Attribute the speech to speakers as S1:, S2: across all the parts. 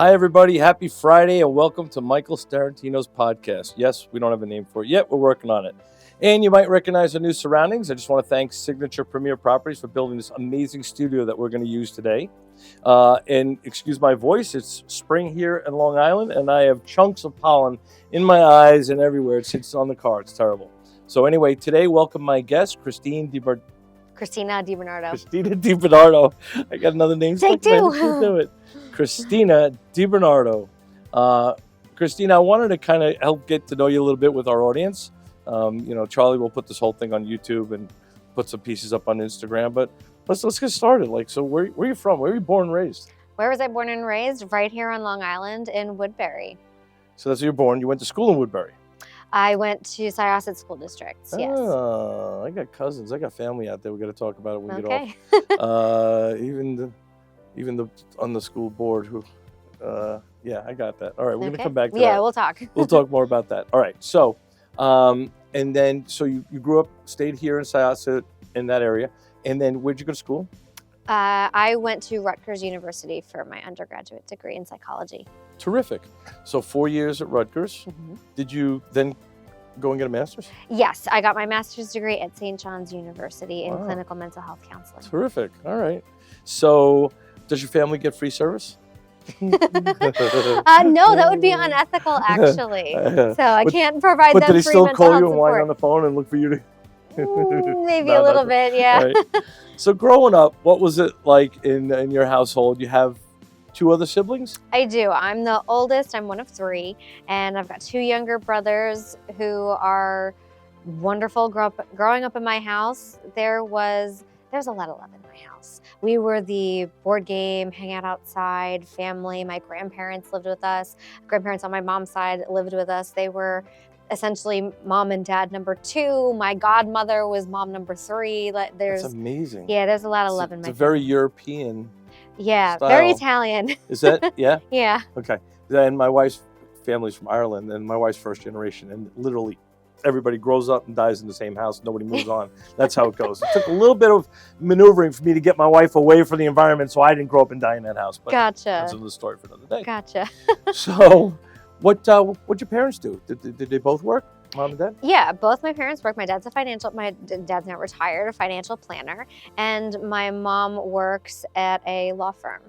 S1: Hi, everybody. Happy Friday, and welcome to Michael Starrantino's podcast. Yes, we don't have a name for it yet. We're working on it. And you might recognize our new surroundings. I just want to thank Signature Premier Properties for building this amazing studio that we're going to use today. And excuse my voice, it's spring here in Long Island, and I have chunks of pollen in my eyes and everywhere. It sits on the car. It's terrible. So anyway, today, welcome my guest, Christina DiBernardo.
S2: Christina
S1: DiBernardo. I got another name.
S2: Take two.
S1: Do it. Christina DiBernardo. Christina, I wanted to kind of help get to know you a little bit with our audience. Charlie will put this whole thing on YouTube and put some pieces up on Instagram. But let's get started. So where are you from? Where were you born and raised?
S2: Where was I born and raised? Right here on Long Island in Woodbury. So
S1: that's where you're born. You went to school in Woodbury.
S2: I went to Syosset School Districts, yes.
S1: I got cousins. I got family out there. We got to talk about it when we get off. Even the on the school board who, I got that. All right, we're going to come back to that.
S2: Yeah, we'll talk.
S1: We'll talk more about that. All right, so, and then, so you grew up, stayed here in Syosset, in that area, and then where'd you go to school?
S2: I went to Rutgers University for my undergraduate degree in psychology.
S1: Terrific. So 4 years at Rutgers. Mm-hmm. Did you then go and get a master's?
S2: Yes, I got my master's degree at St. John's University in clinical mental health counseling.
S1: Terrific. All right. So does your family get free service?
S2: No, that would be unethical, actually. So I can't provide them free mental health support. But
S1: do they still call you and whine on the phone and look for you to...
S2: Maybe a little bit, yeah.
S1: Right. So growing up, what was it like in your household? You have two other siblings?
S2: I do. I'm the oldest. I'm one of three. And I've got two younger brothers who are wonderful. Growing up in my house, there's a lot of love in my house. We were the board game, hang out outside, family. My grandparents lived with us. Grandparents on my mom's side lived with us. They were essentially mom and dad number two. My godmother was mom number three.
S1: That's amazing.
S2: Yeah, there's a lot of love in my family.
S1: It's a very European
S2: Yeah,
S1: style.
S2: Very Italian.
S1: Is that? Yeah?
S2: Yeah.
S1: Okay. And my wife's family's from Ireland, and my wife's first generation, and literally everybody grows up and dies in the same house. Nobody moves on. That's how it goes. It took a little bit of maneuvering for me to get my wife away from the environment so I didn't grow up and die in that house. But
S2: gotcha.
S1: That's another story for another day.
S2: Gotcha.
S1: So what'd your parents do? Did they both work, mom and dad?
S2: Yeah, both my parents work. My dad's now retired, a financial planner, and my mom works at a law firm.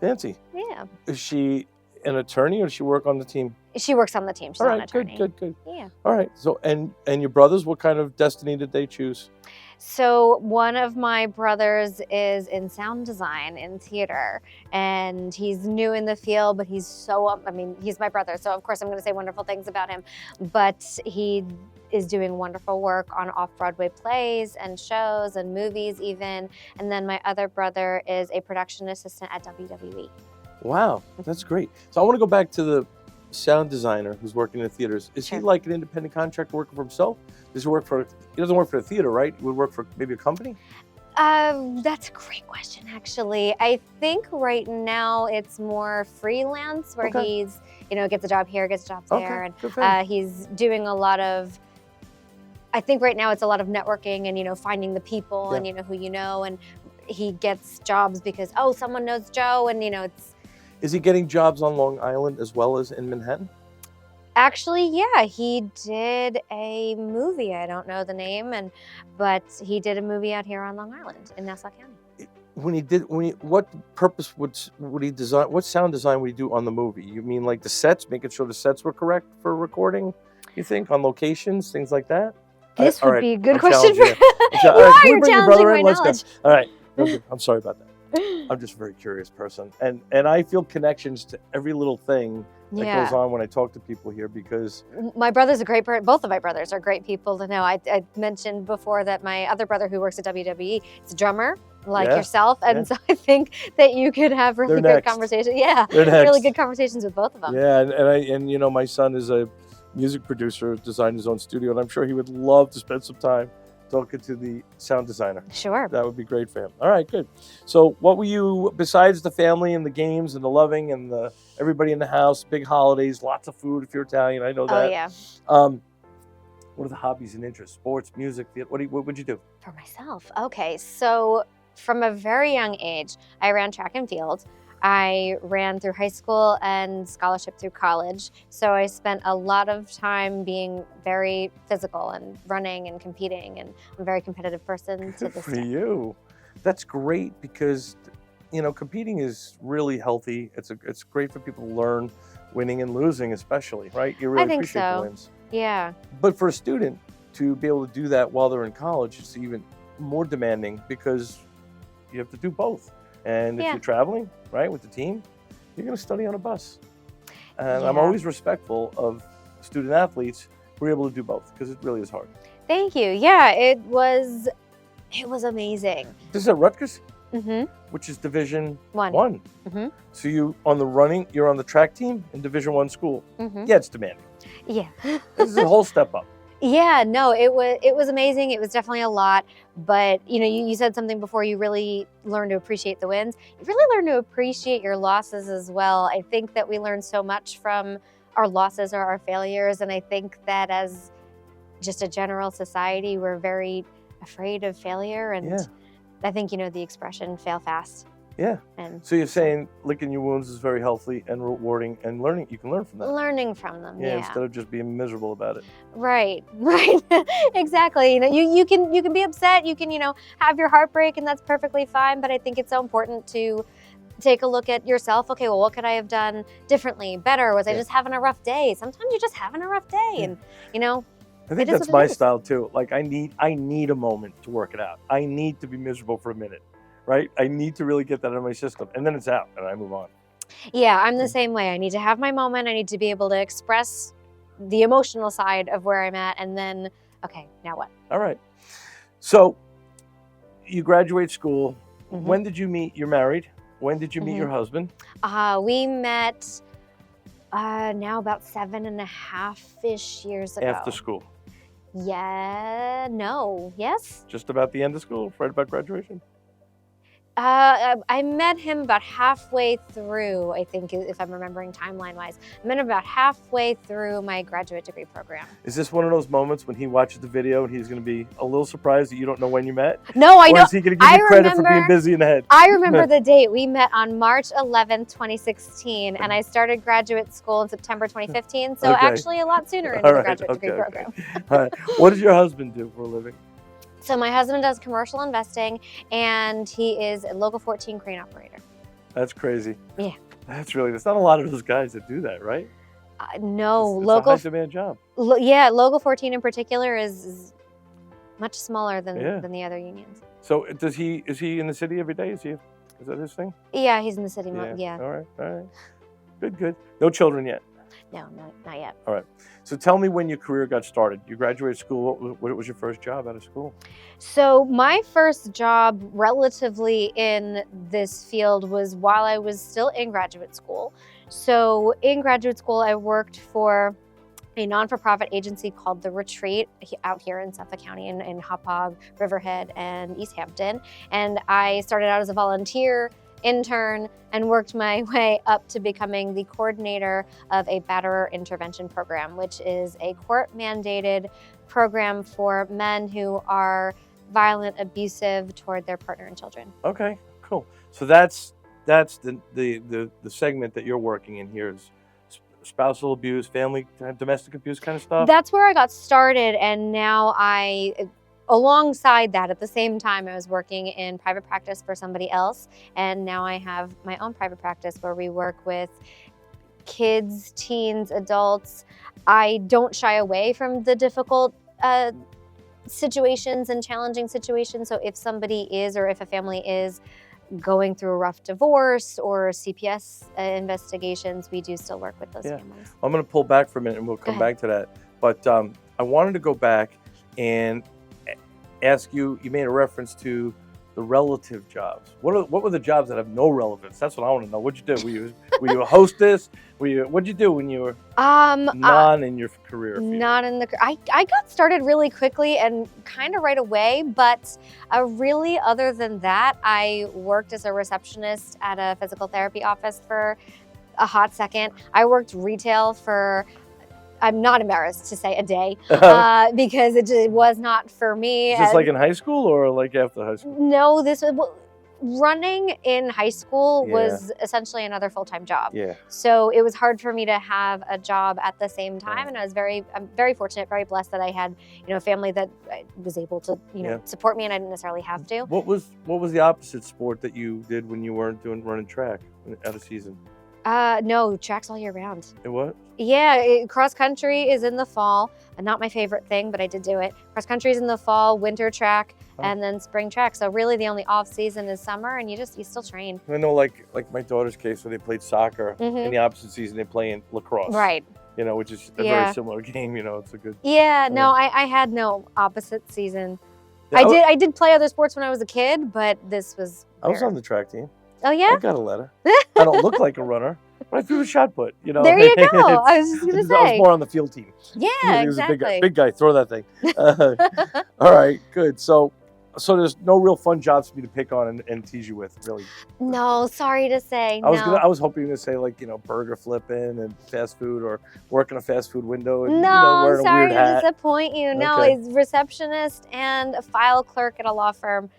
S1: Fancy.
S2: Yeah.
S1: Is she an attorney or does she work on the team?
S2: She works on the team. She's not an attorney.
S1: Good.
S2: Yeah.
S1: All right. So, and your brothers, what kind of destiny did they choose?
S2: So one of my brothers is in sound design in theater, and he's new in the field, but he's he's my brother, so of course I'm going to say wonderful things about him, but he is doing wonderful work on off-Broadway plays and shows and movies even. And then my other brother is a production assistant at WWE.
S1: Wow, that's great. So I want to go back to the sound designer who's working in theaters. Is he like an independent contractor working for himself? He doesn't work for the theater, right? He would work for maybe a company?
S2: That's a great question, actually. I think right now it's more freelance where he's, gets a job here, gets a job there. And he's doing a lot of, I think right now it's a lot of networking and, finding the people and, who you know. And he gets jobs because, someone knows Joe and, it's.
S1: Is he getting jobs on Long Island as well as in Manhattan?
S2: Actually, yeah, he did a movie. I don't know the name, but he did a movie out here on Long Island in Nassau County.
S1: What purpose would he design? What sound design would he do on the movie? You mean like the sets, making sure the sets were correct for recording? You think on locations, things like that?
S2: This would be a good question for.
S1: You're
S2: challenging my knowledge.
S1: All right, I'm sorry about that. I'm just a very curious person, and I feel connections to every little thing that goes on when I talk to people here because
S2: my brother's a great person. Both of my brothers are great people to know. I mentioned before that my other brother who works at WWE is a drummer like yourself, and so I think that you could have really good conversations. Yeah, really good conversations with both of them.
S1: Yeah, and my son is a music producer, designed his own studio, and I'm sure he would love to spend some time talking to the sound designer.
S2: Sure.
S1: That would be great for him. All right, good. So what were you, besides the family and the games and the loving and the everybody in the house, big holidays, lots of food if you're Italian, I know that.
S2: Oh, yeah.
S1: What are the hobbies and interests? Sports, music, what would you do?
S2: For myself, okay. So from a very young age, I ran track and field. I ran through high school and scholarship through college. So I spent a lot of time being very physical and running and competing, and I'm a very competitive person to
S1: Good
S2: this
S1: for
S2: day.
S1: you. That's great because, competing is really healthy. It's great for people to learn winning and losing, especially, right? You
S2: I
S1: really
S2: think
S1: appreciate the
S2: so.
S1: wins.
S2: Yeah.
S1: But for a student to be able to do that while they're in college, it's even more demanding because you have to do both. And if
S2: Yeah.
S1: you're traveling, right, with the team, you're going to study on a bus. And I'm
S2: Yeah.
S1: always respectful of student athletes who are able to do both because it really is hard.
S2: Thank you. Yeah, it was amazing.
S1: This is at Rutgers,
S2: Mm-hmm.
S1: which is Division
S2: One.
S1: One.
S2: Mm-hmm.
S1: So you're on the track team in Division One school.
S2: Mm-hmm.
S1: Yeah, it's demanding.
S2: Yeah.
S1: This is a whole step up.
S2: Yeah, no, it was amazing. It was definitely a lot, but you said something before. You really learn to appreciate the wins. You really learn to appreciate your losses as well. I think that we learn so much from our losses or our failures, and I think that as just a general society, we're very afraid of failure, and
S1: Yeah.
S2: I think the expression "fail fast."
S1: Yeah.
S2: And
S1: So you're saying licking your wounds is very healthy and rewarding, and you can learn from that.
S2: learning from them, yeah.
S1: Instead of just being miserable about it.
S2: Right, exactly. You can be upset. You can have your heartbreak, and that's perfectly fine. But I think it's so important to take a look at yourself. Okay, well, what could I have done differently, better? Was I just having a rough day? Sometimes you're just having a rough day, and
S1: I think that's my style too. Like I need a moment to work it out. I need to be miserable for a minute, right? I need to really get that out of my system, and then it's out, and I move on.
S2: Yeah, I'm the same way. I need to have my moment. I need to be able to express the emotional side of where I'm at, and then, okay, now what?
S1: All right. So you graduate school.
S2: Mhm.
S1: When did you meet? You're married. When did you meet
S2: Mhm.
S1: your husband?
S2: We met now about 7.5-ish years ago.
S1: After school.
S2: Yeah, no, yes?
S1: Just about the end of school, right about graduation?
S2: I met him about halfway through, I think, if I'm remembering timeline-wise. I met him about halfway through my graduate degree program.
S1: Is this one of those moments when he watches the video and he's going to be a little surprised that you don't know when you met?
S2: No, I know.
S1: Or is he going to give you credit for being busy in the head?
S2: I remember the date. We met on March 11th, 2016, and I started graduate school in September 2015, so
S1: Okay.
S2: actually a lot sooner into the graduate degree program.
S1: All right. What does your husband do for a living?
S2: So my husband does commercial investing, and he is a Local 14 crane operator.
S1: That's crazy.
S2: Yeah.
S1: There's not a lot of those guys that do that, right?
S2: No,
S1: it's a high demand job.
S2: Local 14 in particular is much smaller than the other unions.
S1: So is he in the city every day? Is that his thing?
S2: Yeah, he's in the city. Yeah.
S1: All right. Good. No children yet.
S2: No, not yet.
S1: All right. So tell me when your career got started. You graduated school. What was your first job out of school?
S2: So my first job relatively in this field was while I was still in graduate school. So in graduate school, I worked for a non-for-profit agency called The Retreat out here in Suffolk County in Hauppauge, Riverhead, and East Hampton. And I started out as a volunteer intern and worked my way up to becoming the coordinator of a batterer intervention program, which is a court-mandated program for men who are violent, abusive toward their partner and children.
S1: Okay, cool. So that's the segment that you're working in here is spousal abuse, family, domestic abuse kind of stuff?
S2: That's where I got started, and now alongside that, at the same time, I was working in private practice for somebody else, and now I have my own private practice where we work with kids, teens, adults. I don't shy away from the difficult situations and challenging situations, so if somebody is, or if a family is going through a rough divorce or CPS investigations, we do still work with those families.
S1: I'm going to pull back for a minute and we'll come back to that. But I wanted to go back and ask you made a reference to the relative jobs. What were the jobs that have no relevance? That's what I want to know. What'd you do? Were you a hostess? What'd you do when you were non in your career field?
S2: Not in the. I got started really quickly and kind of right away, but really other than that, I worked as a receptionist at a physical therapy office for a hot second. I worked retail for, I'm not embarrassed to say, a day, because it was not for me.
S1: Is this like in high school or like after high school?
S2: No, running in high school
S1: Yeah.
S2: was essentially another full-time job.
S1: Yeah.
S2: So it was hard for me to have a job at the same time.
S1: Right.
S2: And I'm very fortunate, very blessed that I had, a family that was able to,
S1: Yeah.
S2: support me, and I didn't necessarily have to.
S1: What was the opposite sport that you did when you weren't running track out of season?
S2: No, track's all year round.
S1: It what?
S2: Yeah, cross country is in the fall. Not my favorite thing, but I did do it. Cross country is in the fall, winter track, and then spring track. So really the only off season is summer, and you still train.
S1: I know, like my daughter's case, where they played soccer. In the opposite season, they play in lacrosse.
S2: Right.
S1: Which is a very similar game. It's a good.
S2: Yeah, no, I had no opposite season.
S1: Yeah,
S2: I did play other sports when I was a kid, but this was.
S1: I was on the track team.
S2: Oh yeah.
S1: I got a letter. I don't look like a runner, but I threw a shot put.
S2: There you go. I was just gonna say.
S1: I was more on the field team.
S2: Yeah,
S1: he was
S2: exactly.
S1: a big guy. Throw that thing. All right, good. So there's no real fun jobs for me to pick on and tease you with, really.
S2: No, sorry to say.
S1: I was hoping to say burger flipping and fast food, or working a fast food window and
S2: No,
S1: wearing
S2: I'm sorry
S1: a weird
S2: to
S1: hat.
S2: disappoint you. No,
S1: Okay.
S2: it's receptionist and a file clerk at a law firm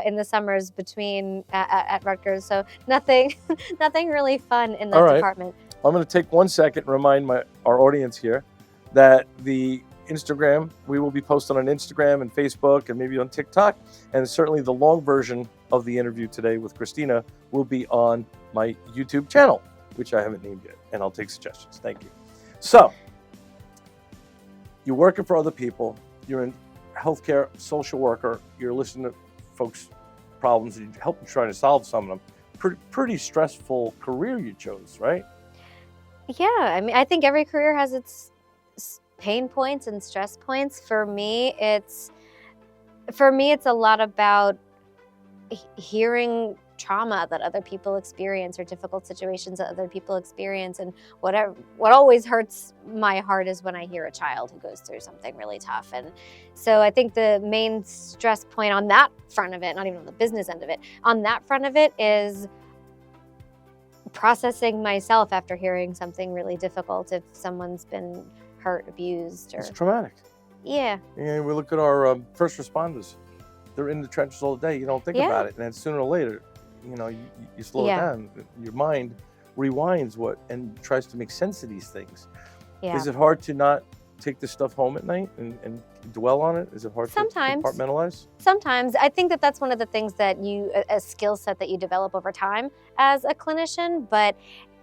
S2: in the summers between at Rutgers. So nothing really fun in that department.
S1: I'm going to take 1 second and remind our audience here that the Instagram, we will be posting on Instagram and Facebook and maybe on TikTok, and certainly the long version of the interview today with Christina will be on my YouTube channel, which I haven't named yet, and I'll take suggestions. Thank you. So, you're working for other people, you're in healthcare, social worker, you're listening to folks' problems and you're helping try to solve some of them. Pretty stressful career you chose, right?
S2: Yeah, I mean, I think every career has its pain points and stress points. For me, it's a lot about hearing trauma that other people experience, or difficult situations that other people experience. And what always hurts my heart is when I hear a child who goes through something really tough. And so I think the main stress point on that front of it, not even on the business end of it, on that front of it is processing myself after hearing something really difficult. If someone's been hurt, abused, or
S1: It's traumatic.
S2: Yeah.
S1: And we look at our first responders. They're in the trenches all day. You don't think about it. And then sooner or later, you slow it down. Your mind rewinds and tries to make sense of these things.
S2: Yeah.
S1: Is it hard to not take this stuff home at night and dwell on it? Is it hard to compartmentalize?
S2: Sometimes. I think that's one of the things that a skill set that you develop over time as a clinician. But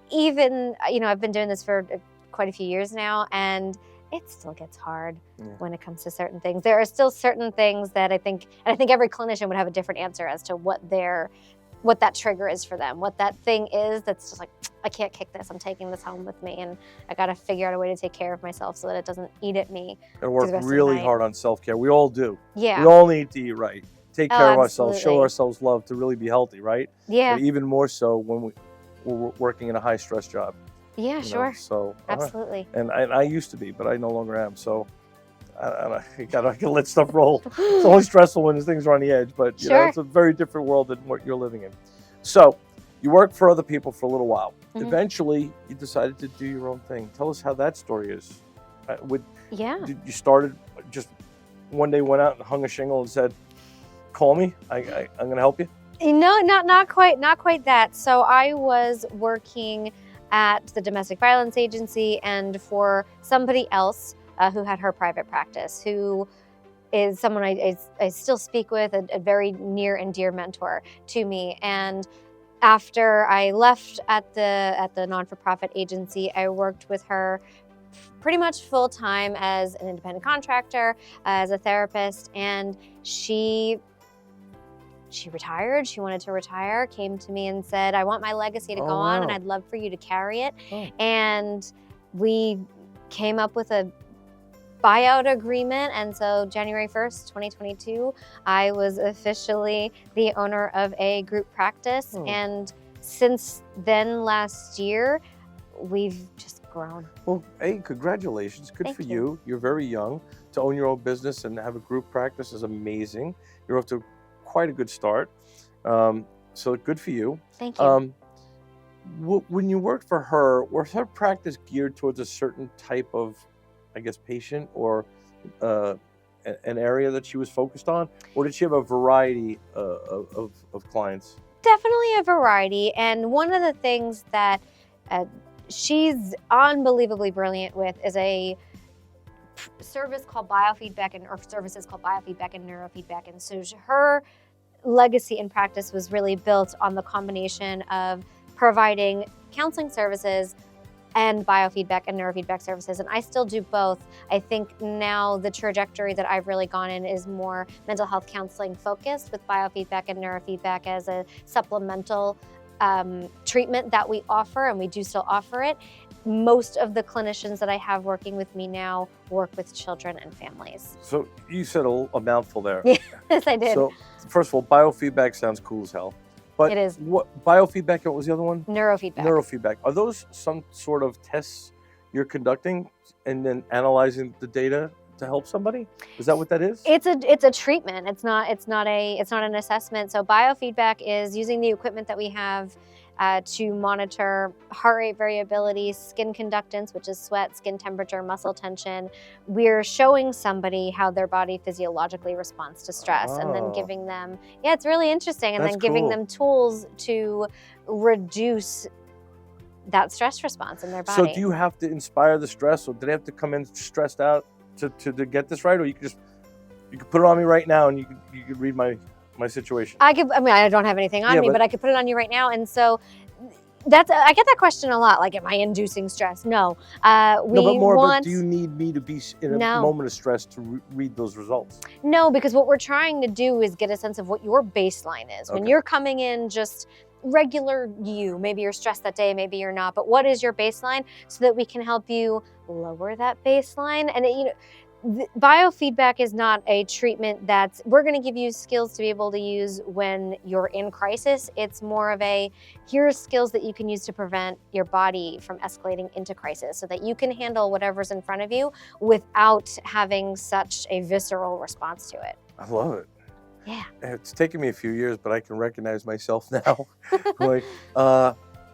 S2: even, I've been doing this for quite a few years now, and it still gets hard when it comes to certain things. There are still certain things that I think every clinician would have a different answer as to what that trigger is for them, what that thing is that's just like, I can't kick this, I'm taking this home with me, and I gotta figure out a way to take care of myself so that it doesn't eat at me.
S1: Gotta work really hard on self-care. We all do.
S2: Yeah.
S1: We all need to eat right, take care of ourselves, show
S2: absolutely.
S1: ourselves love to really be healthy, right?
S2: Yeah.
S1: But even more so when we're working in a high-stress job.
S2: Yeah, sure.
S1: So
S2: absolutely.
S1: And I used to be, but I no longer am. So I gotta let stuff roll. It's only stressful when things are on the edge, but it's a very different world than what you're living in. So you worked for other people for a little while.
S2: Mm-hmm.
S1: Eventually, you decided to do your own thing. Tell us how that story is.
S2: Yeah.
S1: You started just one day, went out and hung a shingle and said, "Call me. I'm going to help you."
S2: No, not quite that. So I was working at the domestic violence agency, and for somebody else who had her private practice, who is someone I still speak with, a very near and dear mentor to me. And after I left at the non-for-profit agency, I worked with her pretty much full time as an independent contractor, as a therapist, and she retired. She wanted to retire, came to me and said, I want my legacy to go on, and I'd love for you to carry it. Oh. And we came up with a buyout agreement. And so January 1st, 2022, I was officially the owner of a group practice. Oh. And since then, last year, we've just grown.
S1: Well, hey, congratulations. Good for you. You're very young. To own your own business and have a group practice is amazing. You're off to quite a good start. So good for you.
S2: Thank you.
S1: When you worked for her, was her practice geared towards a certain type of, I guess, patient, or an area that she was focused on, or did she have a variety of clients?
S2: Definitely a variety. And one of the things that she's unbelievably brilliant with is a service called biofeedback or services called biofeedback and neurofeedback. And so her legacy in practice was really built on the combination of providing counseling services and biofeedback and neurofeedback services. And I still do both. I think now the trajectory that I've really gone in is more mental health counseling focused, with biofeedback and neurofeedback as a supplemental treatment that we offer, and we do still offer it. Most of the clinicians that I have working with me now work with children and families.
S1: So you said a mouthful there.
S2: Yes, I did.
S1: So first of all, biofeedback sounds cool as hell. But
S2: it is.
S1: What biofeedback? What was the other one?
S2: Neurofeedback.
S1: Neurofeedback. Are those some sort of tests you're conducting and then analyzing the data to help somebody? Is that what that is?
S2: It's a treatment. It's not an assessment. So biofeedback is using the equipment that we have to monitor heart rate variability, skin conductance, which is sweat, skin temperature, muscle tension. We're showing somebody how their body physiologically responds to stress, and then giving them, it's really interesting, and
S1: That's
S2: then giving
S1: cool.
S2: them tools to reduce that stress response in their body.
S1: So do you have to inspire the stress, or do they have to come in stressed out to get this right, or you could put it on me right now and you could read my situation?
S2: I don't have anything on me, but I could put it on you right now. And so I get that question a lot. Like, am I inducing stress? No.
S1: But do you need me to be in a moment of stress to read those results?
S2: No, because what we're trying to do is get a sense of what your baseline is. When you're coming in just regular you, maybe you're stressed that day, maybe you're not, but what is your baseline, so that we can help you lower that baseline. And biofeedback is not a treatment we're going to give you skills to be able to use when you're in crisis. It's more of here's skills that you can use to prevent your body from escalating into crisis, so that you can handle whatever's in front of you without having such a visceral response to it.
S1: I love it.
S2: Yeah.
S1: It's taken me a few years, but I can recognize myself now. Like,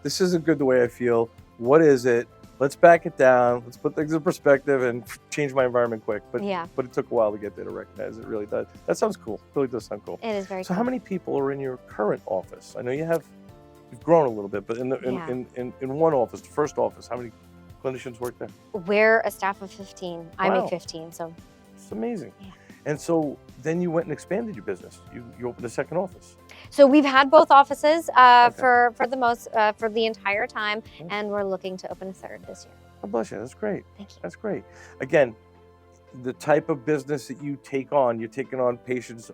S1: this isn't good the way I feel. What is it? Let's back it down. Let's put things in perspective and change my environment quick. But it took a while to get there to recognize it. Really does. That sounds cool. It really does sound cool.
S2: It is very cool.
S1: So how many people are in your current office? I know you've grown a little bit, but in one office, the first office, how many clinicians work there?
S2: We're a staff of 15. I'm a 15, so.
S1: It's amazing.
S2: Yeah.
S1: And so then you went and expanded your business. You opened a second office.
S2: So we've had both offices for the entire time, and we're looking to open a third this year.
S1: Oh, bless you. That's great.
S2: Thank you.
S1: That's great. Again, the type of business that you take on, you're taking on patients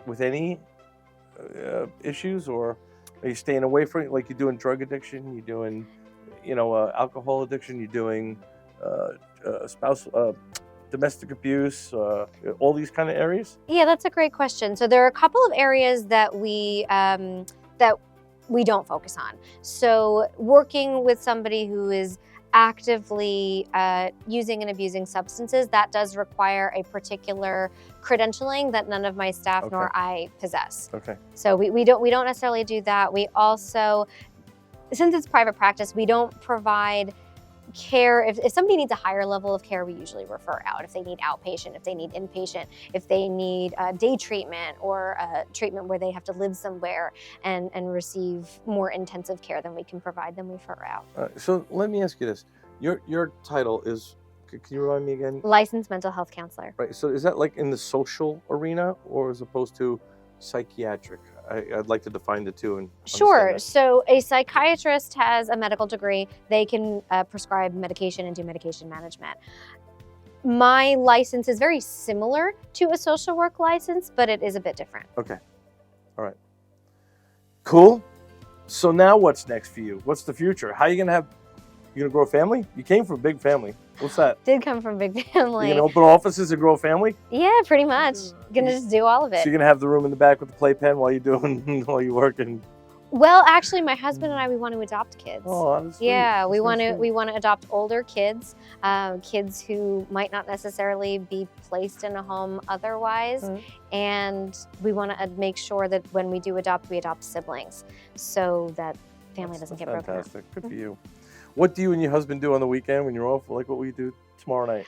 S1: with any issues, or are you staying away from it? Like, you're doing drug addiction, you're doing, alcohol addiction, you're doing domestic abuse, all these kind of areas? Yeah,
S2: that's a great question. So there are a couple of areas that we don't focus on. So working with somebody who is actively using and abusing substances, that does require a particular credentialing that none of my staff nor I possess.
S1: Okay.
S2: So we don't necessarily do that. We also, since it's private practice, we don't provide care. If somebody needs a higher level of care, we usually refer out. If they need outpatient, if they need inpatient, if they need day treatment or a treatment where they have to live somewhere and receive more intensive care than we can provide, then we refer out.
S1: So let me ask you this. Your title is, can you remind me again?
S2: Licensed mental health counselor.
S1: Right. So is that like in the social arena, or as opposed to psychiatric? I'd like to define the two. And
S2: sure. So a psychiatrist has a medical degree. They can prescribe medication and do medication management. My license is very similar to a social work license, but it is a bit different.
S1: Okay. All right. Cool. So now what's next for you? What's the future? How are you going to grow a family? You came from a big family. What's that?
S2: Did come from a big family.
S1: You going to open offices and grow a family?
S2: Yeah, pretty much. Gonna just do all of it.
S1: So you're going to have the room in the back with the playpen while you're working?
S2: Well, actually, my husband and I, we want to adopt kids.
S1: Oh, that's sweet.
S2: Yeah, we want to adopt older kids, kids who might not necessarily be placed in a home otherwise, and we want to make sure that when we do adopt, we adopt siblings, so that family doesn't get broken up.
S1: Fantastic. Good for you. What do you and your husband do on the weekend when you're off? Like, what will you do tomorrow night?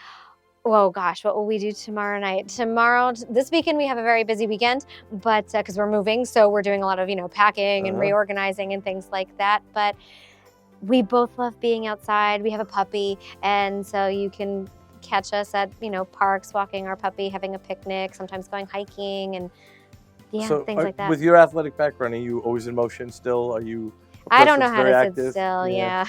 S2: Oh gosh, what will we do tomorrow night? This weekend we have a very busy weekend, but because we're moving, so we're doing a lot of packing and reorganizing and things like that. But we both love being outside. We have a puppy, and so you can catch us at parks, walking our puppy, having a picnic, sometimes going hiking, and
S1: So,
S2: things like that.
S1: with your athletic background, are you always in motion still? Are you a
S2: I don't
S1: person
S2: know
S1: that's
S2: how
S1: very
S2: to
S1: active?
S2: sit still. Yeah.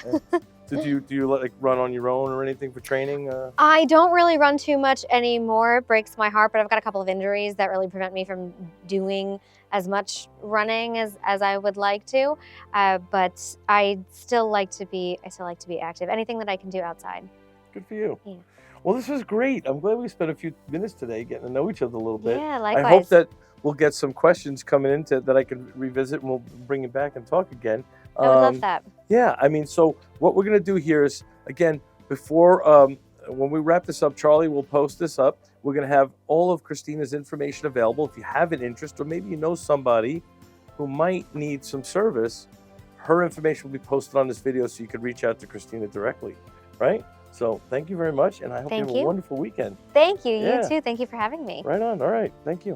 S1: So do you like run on your own or anything for training?
S2: I don't really run too much anymore. It breaks my heart, but I've got a couple of injuries that really prevent me from doing as much running as I would like to. But I still like to be active. Anything that I can do outside.
S1: Good for you.
S2: Yeah.
S1: Well, this was great. I'm glad we spent a few minutes today getting to know each other a little bit.
S2: Yeah,
S1: I hope
S2: likewise.
S1: that we'll get some questions coming into that I can revisit, and we'll bring it back and talk again.
S2: I would love that.
S1: Yeah, I mean, so what we're going to do here is, again, before when we wrap this up, Charlie will post this up. We're going to have all of Christina's information available. If you have an interest, or maybe you know somebody who might need some service, her information will be posted on this video so you can reach out to Christina directly, right? So thank you very much, and I hope you have a wonderful weekend.
S2: Thank you.
S1: Yeah.
S2: You too. Thank you for having me.
S1: Right on. All right. Thank you.